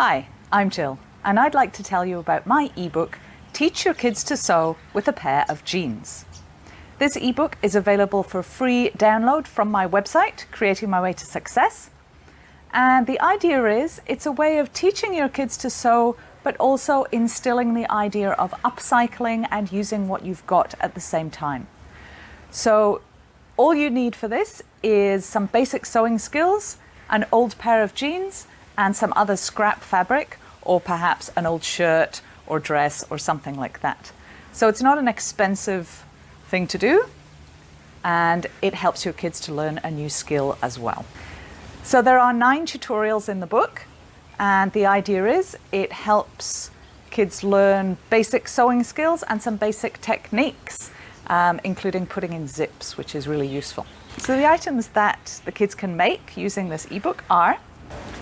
Hi, I'm Jill, and I'd like to tell you about my ebook, Teach Your Kids to Sew with a Pair of Jeans. This ebook is available for free download from my website, Creating My Way to Success. And the idea is, it's a way of teaching your kids to sew, but also instilling the idea of upcycling and using what you've got at the same time. So all you need for this is some basic sewing skills, an old pair of jeans, and some other scrap fabric, or perhaps an old shirt or dress or something like that. So it's not an expensive thing to do, and it helps your kids to learn a new skill as well. So there are 9 tutorials in the book, and the idea is it helps kids learn basic sewing skills and some basic techniques, including putting in zips, which is really useful. So the items that the kids can make using this ebook are,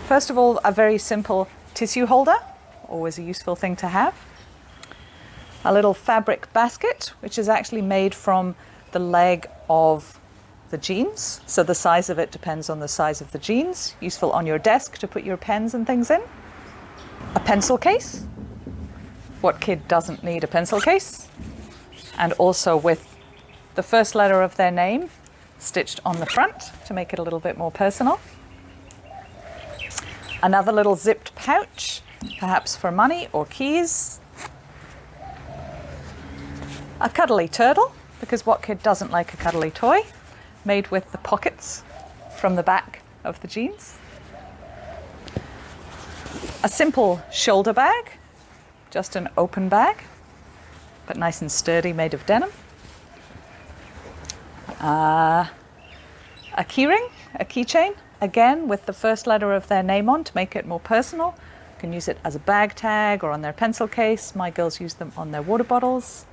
first of all, a very simple tissue holder, always a useful thing to have. A little fabric basket, which is actually made from the leg of the jeans. So the size of it depends on the size of the jeans. Useful on your desk to put your pens and things in. A pencil case. What kid doesn't need a pencil case? And also with the first letter of their name stitched on the front to make it a little bit more personal. Another little zipped pouch, perhaps for money or keys. A cuddly turtle, because what kid doesn't like a cuddly toy, made with the pockets from the back of the jeans. A simple shoulder bag, just an open bag, but nice and sturdy, made of denim. A keyring, a keychain, again with the first letter of their name on to make it more personal. You can use it as a bag tag or on their pencil case. My girls use them on their water bottles.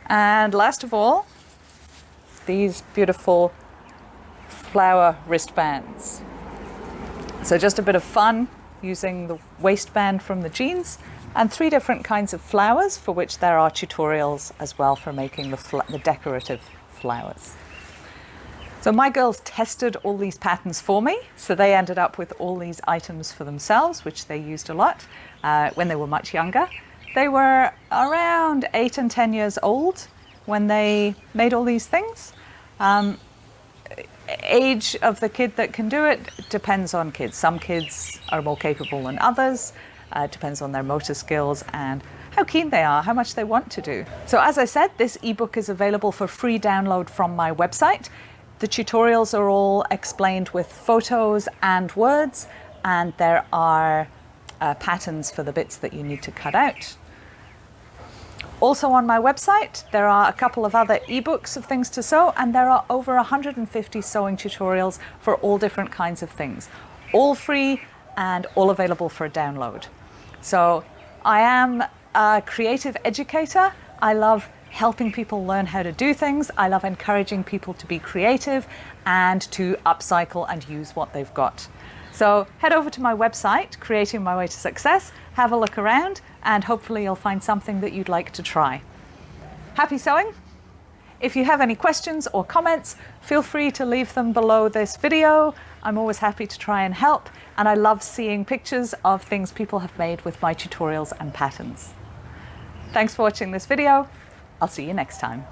And last of all, these beautiful flower wristbands. So just a bit of fun using the waistband from the jeans, and 3 different kinds of flowers for which there are tutorials as well for making the decorative flowers. So my girls tested all these patterns for me, so they ended up with all these items for themselves, which they used a lot when they were much younger. They were around 8 and 10 years old when they made all these things. Age of the kid that can do it depends on kids. Some kids are more capable than others. It depends on their motor skills and how keen they are, how much they want to do. So as I said, this ebook is available for free download from my website. The tutorials are all explained with photos and words, and there are patterns for the bits that you need to cut out. Also on my website, there are a couple of other ebooks of things to sew, and there are over 150 sewing tutorials for all different kinds of things, all free and all available for download. So I am a creative educator. I love helping people learn how to do things. I love encouraging people to be creative and to upcycle and use what they've got. So head over to my website, Creating My Way to Success, have a look around, and hopefully you'll find something that you'd like to try. Happy sewing! If you have any questions or comments, feel free to leave them below this video. I'm always happy to try and help, and I love seeing pictures of things people have made with my tutorials and patterns. Thanks for watching this video. I'll see you next time.